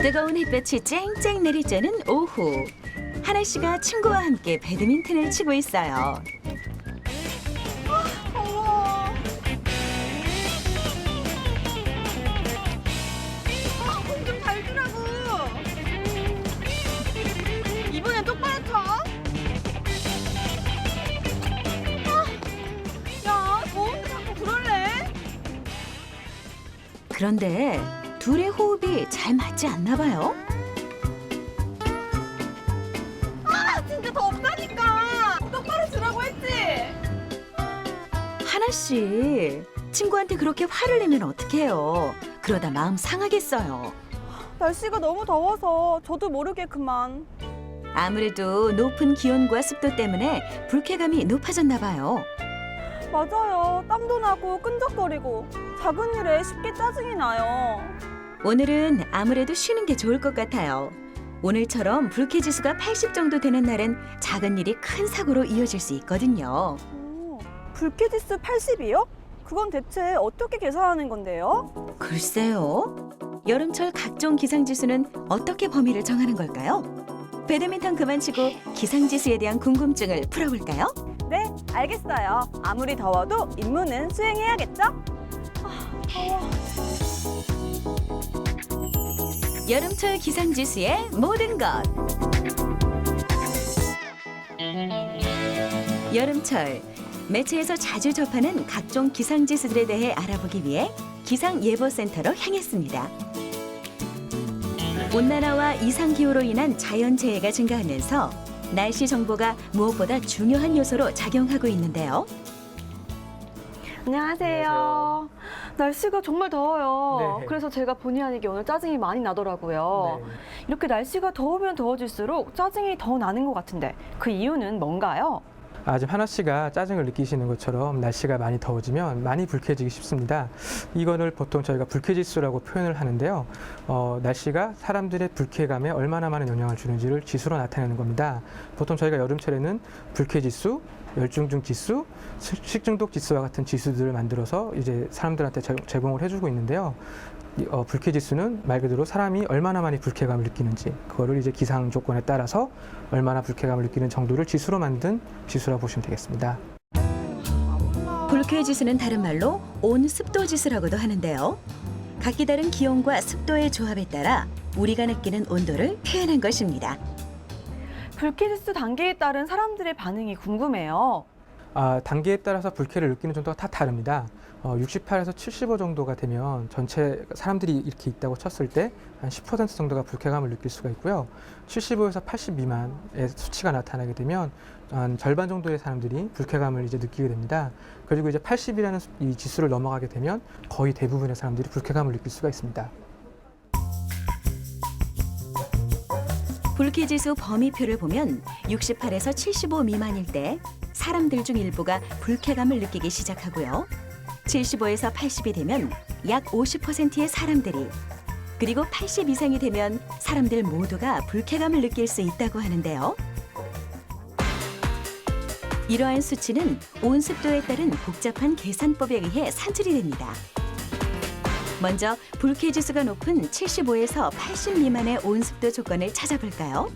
뜨거운 햇볕이 쨍쨍 내리쬐는 오후. 하나 씨가 친구와 함께 배드민턴을 치고 있어요. 더워. 공 좀 잘 주라고. 이번엔 똑바로 쳐. 야, 더운데 자꾸 그럴래? 그런데 둘의 호흡이 잘 맞지 않나 봐요. 진짜 덥다니까. 똑바로 주라고 했지. 하나 씨, 친구한테 그렇게 화를 내면 어떡해요. 그러다 마음 상하겠어요. 날씨가 너무 더워서 저도 모르게 그만. 아무래도 높은 기온과 습도 때문에 불쾌감이 높아졌나 봐요. 맞아요. 땀도 나고 끈적거리고 작은 일에 쉽게 짜증이 나요. 오늘은 아무래도 쉬는 게 좋을 것 같아요. 오늘처럼 불쾌지수가 80 정도 되는 날은 작은 일이 큰 사고로 이어질 수 있거든요. 불쾌지수 80이요? 그건 대체 어떻게 계산하는 건데요? 글쎄요. 여름철 각종 기상지수는 어떻게 범위를 정하는 걸까요? 배드민턴 그만 치고 기상지수에 대한 궁금증을 풀어볼까요? 네, 알겠어요. 아무리 더워도 임무는 수행해야겠죠? 더워. 여름철 기상지수의 모든 것. 여름철, 매체에서 자주 접하는 각종 기상지수들에 대해 알아보기 위해 기상예보센터로 향했습니다. 온난화와 이상기후로 인한 자연재해가 증가하면서 날씨 정보가 무엇보다 중요한 요소로 작용하고 있는데요. 안녕하세요. 날씨가 정말 더워요. 네. 그래서 제가 본의 아니게 오늘 짜증이 많이 나더라고요. 네. 이렇게 날씨가 더우면 더워질수록 짜증이 더 나는 것 같은데 그 이유는 뭔가요? 지금 하나 씨가 짜증을 느끼시는 것처럼 날씨가 많이 더워지면 많이 불쾌해지기 쉽습니다. 이거를 보통 저희가 불쾌지수라고 표현을 하는데요. 날씨가 사람들의 불쾌감에 얼마나 많은 영향을 주는지를 지수로 나타내는 겁니다. 보통 저희가 여름철에는 불쾌지수, 열중증 지수, 식중독 지수와 같은 지수들을 만들어서 이제 사람들한테 제공을 해주고 있는데요. 불쾌지수는 말 그대로 사람이 얼마나 많이 불쾌감을 느끼는지 그거를 이제 기상 조건에 따라서 얼마나 불쾌감을 느끼는 정도를 지수로 만든 지수라고 보시면 되겠습니다. 불쾌지수는 다른 말로 온습도지수라고도 하는데요. 각기 다른 기온과 습도의 조합에 따라 우리가 느끼는 온도를 표현한 것입니다. 불쾌지수 단계에 따른 사람들의 반응이 궁금해요. 단계에 따라서 불쾌를 느끼는 정도가 다 다릅니다. 68에서 75 정도가 되면 전체 사람들이 이렇게 있다고 쳤을 때 한 10% 정도가 불쾌감을 느낄 수가 있고요. 75에서 80 미만의 수치가 나타나게 되면 한 절반 정도의 사람들이 불쾌감을 이제 느끼게 됩니다. 그리고 이제 80이라는 이 지수를 넘어가게 되면 거의 대부분의 사람들이 불쾌감을 느낄 수가 있습니다. 불쾌지수 범위표를 보면 68에서 75 미만일 때 사람들 중 일부가 불쾌감을 느끼기 시작하고요. 75에서 80이 되면 약 50%의 사람들이, 그리고 80 이상이 되면 사람들 모두가 불쾌감을 느낄 수 있다고 하는데요. 이러한 수치는 온습도에 따른 복잡한 계산법에 의해 산출이 됩니다. 먼저 불쾌지수가 높은 75에서 80 미만의 온습도 조건을 찾아볼까요?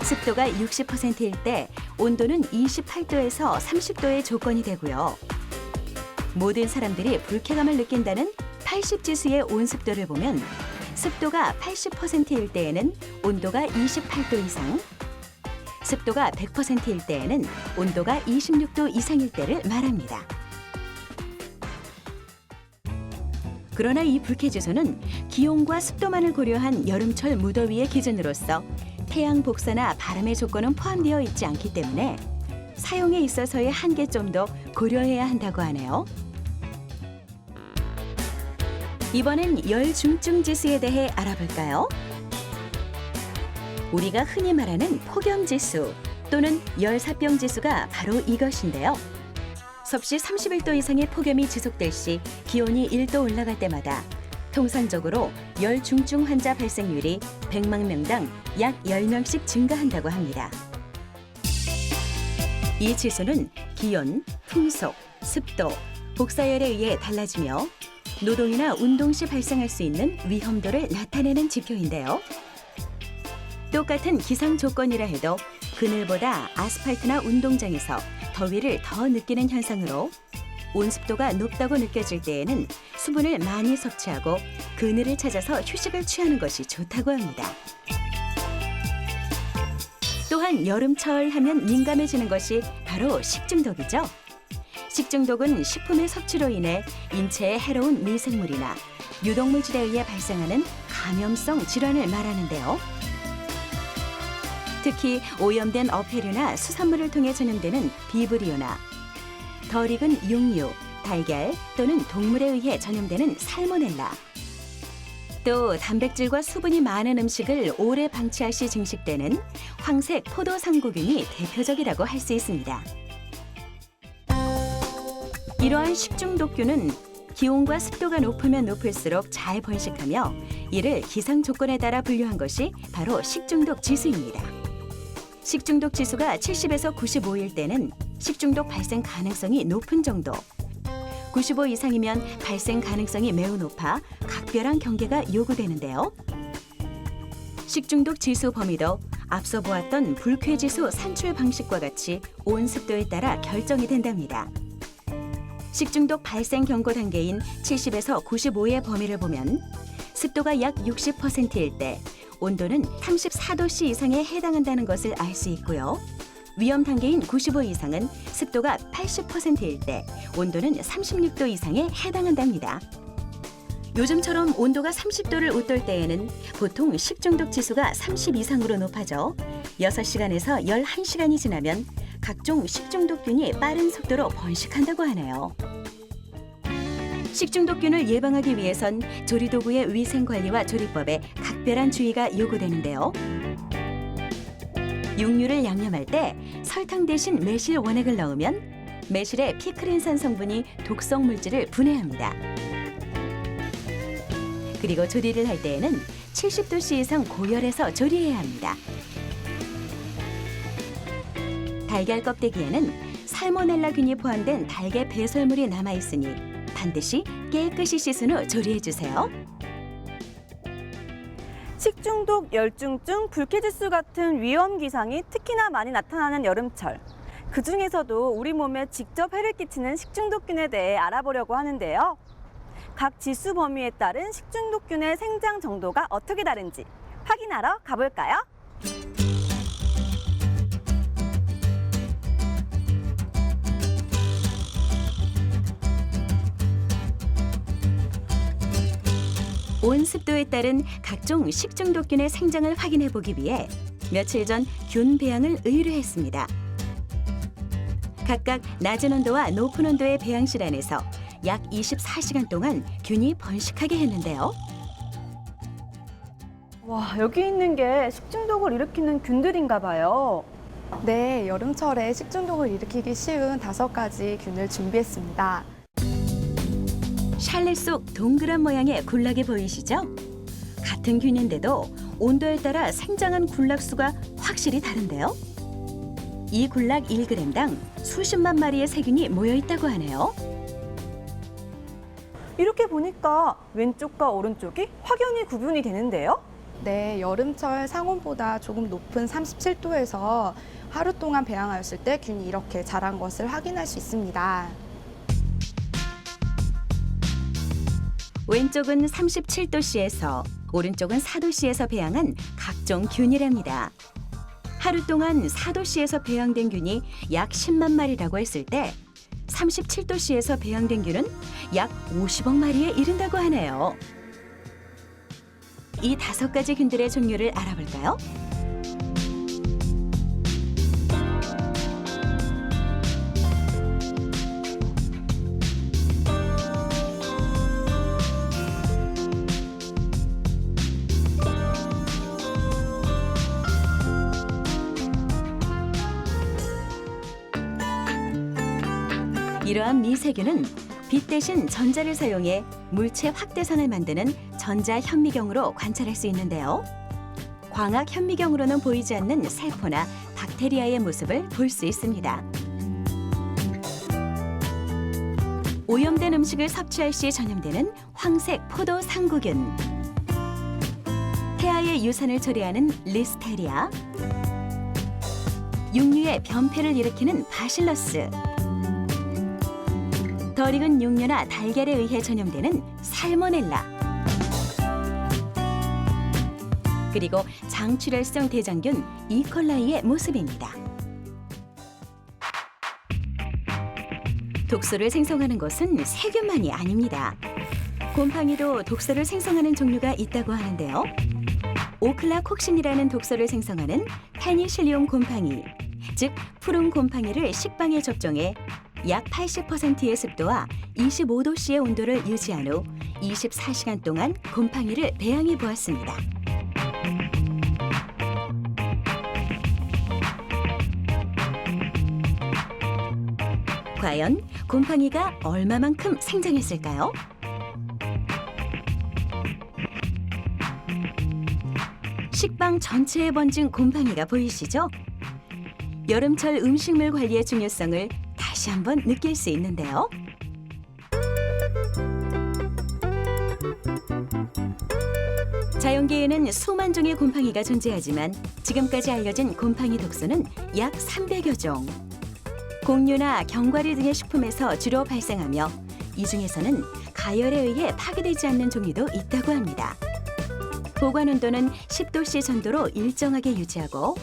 습도가 60%일 때 온도는 28도에서 30도의 조건이 되고요. 모든 사람들이 불쾌감을 느낀다는 80지수의 온습도를 보면 습도가 80%일 때에는 온도가 28도 이상, 습도가 100%일 때에는 온도가 26도 이상일 때를 말합니다. 그러나 이 불쾌지수는 기온과 습도만을 고려한 여름철 무더위의 기준으로서 태양 복사나 바람의 조건은 포함되어 있지 않기 때문에 사용에 있어서의 한계점도 고려해야 한다고 하네요. 이번엔 열중증 지수에 대해 알아볼까요? 우리가 흔히 말하는 폭염지수 또는 열사병 지수가 바로 이것인데요. 섭씨 31도 이상의 폭염이 지속될 시 기온이 1도 올라갈 때마다 통상적으로 열중증 환자 발생률이 100만 명당 약 10명씩 증가한다고 합니다. 이 지수는 기온, 풍속, 습도, 복사열에 의해 달라지며 노동이나 운동 시 발생할 수 있는 위험도를 나타내는 지표인데요. 똑같은 기상 조건이라 해도 그늘보다 아스팔트나 운동장에서 더위를 더 느끼는 현상으로 온습도가 높다고 느껴질 때에는 수분을 많이 섭취하고 그늘을 찾아서 휴식을 취하는 것이 좋다고 합니다. 또한 여름철 하면 민감해지는 것이 바로 식중독이죠. 식중독은 식품의 섭취로 인해 인체에 해로운 미생물이나 유독물질에 의해 발생하는 감염성 질환을 말하는데요. 특히 오염된 어패류나 수산물을 통해 전염되는 비브리오나 덜 익은 육류, 달걀 또는 동물에 의해 전염되는 살모넬라, 또 단백질과 수분이 많은 음식을 오래 방치할 시 증식되는 황색 포도상구균이 대표적이라고 할 수 있습니다. 이러한 식중독균은 기온과 습도가 높으면 높을수록 잘 번식하며 이를 기상 조건에 따라 분류한 것이 바로 식중독 지수입니다. 식중독 지수가 70에서 95일 때는 식중독 발생 가능성이 높은 정도, 95 이상이면 발생 가능성이 매우 높아 각별한 경계가 요구되는데요. 식중독 지수 범위도 앞서 보았던 불쾌지수 산출 방식과 같이 온습도에 따라 결정이 된답니다. 식중독 발생 경고 단계인 70에서 95의 범위를 보면 습도가 약 60%일 때 온도는 34도씨 이상에 해당한다는 것을 알 수 있고요. 위험 단계인 95 이상은 습도가 80%일 때 온도는 36도 이상에 해당한답니다. 요즘처럼 온도가 30도를 웃돌 때에는 보통 식중독 지수가 30 이상으로 높아져 6시간에서 11시간이 지나면 각종 식중독균이 빠른 속도로 번식한다고 하네요. 식중독균을 예방하기 위해선 조리도구의 위생관리와 조리법에 각별한 주의가 요구되는데요. 육류를 양념할 때 설탕 대신 매실 원액을 넣으면 매실의 피크린산 성분이 독성 물질을 분해합니다. 그리고 조리를 할 때에는 70도씨 이상 고열해서 조리해야 합니다. 달걀 껍데기에는 살모넬라균이 포함된 달걀 배설물이 남아있으니 반드시 깨끗이 씻은 후 조리해주세요. 식중독, 열중증, 불쾌지수 같은 위험 기상이 특히나 많이 나타나는 여름철. 그중에서도 우리 몸에 직접 해를 끼치는 식중독균에 대해 알아보려고 하는데요. 각 지수 범위에 따른 식중독균의 생장 정도가 어떻게 다른지 확인하러 가볼까요? 온습도에 따른 각종 식중독균의 생장을 확인해 보기 위해 며칠 전 균 배양을 의뢰했습니다. 각각 낮은 온도와 높은 온도의 배양실 안에서 약 24시간 동안 균이 번식하게 했는데요. 와, 여기 있는 게 식중독을 일으키는 균들인가 봐요. 네, 여름철에 식중독을 일으키기 쉬운 5가지 균을 준비했습니다. 샬렛 속 동그란 모양의 굴락이 보이시죠? 같은 균인데도 온도에 따라 생장한 굴락 수가 확실히 다른데요. 이 굴락 1g당 수십만 마리의 세균이 모여 있다고 하네요. 이렇게 보니까 왼쪽과 오른쪽이 확연히 구분이 되는데요. 네, 여름철 상온보다 조금 높은 37도에서 하루 동안 배양하였을 때 균이 이렇게 자란 것을 확인할 수 있습니다. 왼쪽은 37도씨에서 오른쪽은 4도씨에서 배양한 각종 균이랍니다. 하루 동안 4도씨에서 배양된 균이 약 10만 마리라고 했을 때 37도씨에서 배양된 균은 약 50억 마리에 이른다고 하네요. 이 5가지 균들의 종류를 알아볼까요? 이러한 미세균은 빛 대신 전자를 사용해 물체 확대선을 만드는 전자현미경으로 관찰할 수 있는데요. 광학현미경으로는 보이지 않는 세포나 박테리아의 모습을 볼 수 있습니다. 오염된 음식을 섭취할 시 전염되는 황색 포도 상구균, 태아의 유산을 초래하는 리스테리아, 육류의 변폐를 일으키는 바실러스, 덜 익은 육류나 달걀에 의해 전염되는 살모넬라, 그리고 장출혈성 대장균 이콜라이의 모습입니다. 독소를 생성하는 것은 세균만이 아닙니다. 곰팡이도 독소를 생성하는 종류가 있다고 하는데요. 오클라콕신이라는 독소를 생성하는 페니실리움 곰팡이, 즉 푸른 곰팡이를 식빵에 접종해 약 80%의 습도와 25도씨의 온도를 유지한 후 24시간 동안 곰팡이를 배양해 보았습니다. 과연 곰팡이가 얼마만큼 생장했을까요? 식빵 전체에 번진 곰팡이가 보이시죠? 여름철 음식물 관리의 중요성을 다시 한번 느낄 수 있는데요. 자연계에는 수만 종의 곰팡이가 존재하지만 지금까지 알려진 곰팡이 독소는 약 300여 종. 곡류나 견과류 등의 식품에서 주로 발생하며 이 중에서는 가열에 의해 파괴되지 않는 종류도 있다고 합니다. 보관 온도는 10도씨 전도로 일정하게 유지하고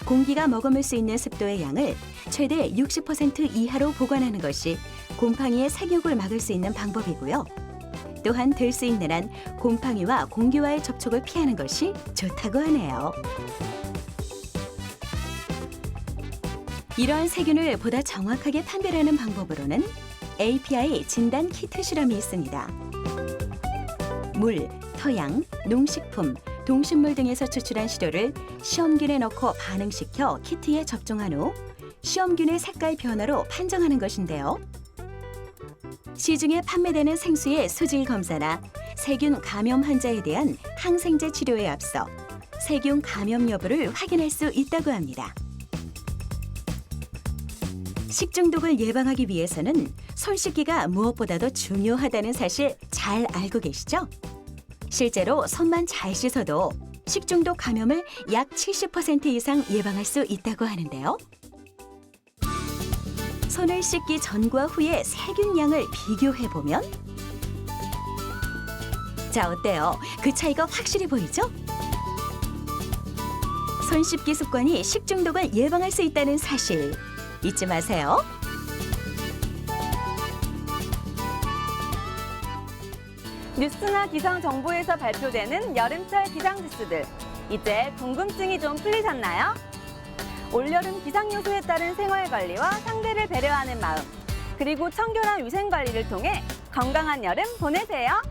공기가 머금을 수 있는 습도의 양을 최대 60% 이하로 보관하는 것이 곰팡이의 생육을 막을 수 있는 방법이고요. 또한 될 수 있는 한 곰팡이와 공기와의 접촉을 피하는 것이 좋다고 하네요. 이러한 세균을 보다 정확하게 판별하는 방법으로는 API 진단 키트 실험이 있습니다. 물, 토양, 농식품, 동식물 등에서 추출한 시료를 시험균에 넣고 반응시켜 키트에 접종한 후 시험균의 색깔 변화로 판정하는 것인데요. 시중에 판매되는 생수의 수질 검사나 세균 감염 환자에 대한 항생제 치료에 앞서 세균 감염 여부를 확인할 수 있다고 합니다. 식중독을 예방하기 위해서는 손 씻기가 무엇보다도 중요하다는 사실 잘 알고 계시죠? 실제로 손만 잘 씻어도 식중독 감염을 약 70% 이상 예방할 수 있다고 하는데요. 손을 씻기 전과 후의 세균량을 비교해보면 자, 어때요? 그 차이가 확실히 보이죠? 손 씻기 습관이 식중독을 예방할 수 있다는 사실 잊지 마세요. 뉴스나 기상 정보에서 발표되는 여름철 기상 지수들. 이제 궁금증이 좀 풀리셨나요? 올여름 기상 요소에 따른 생활 관리와 상대를 배려하는 마음, 그리고 청결한 위생 관리를 통해 건강한 여름 보내세요.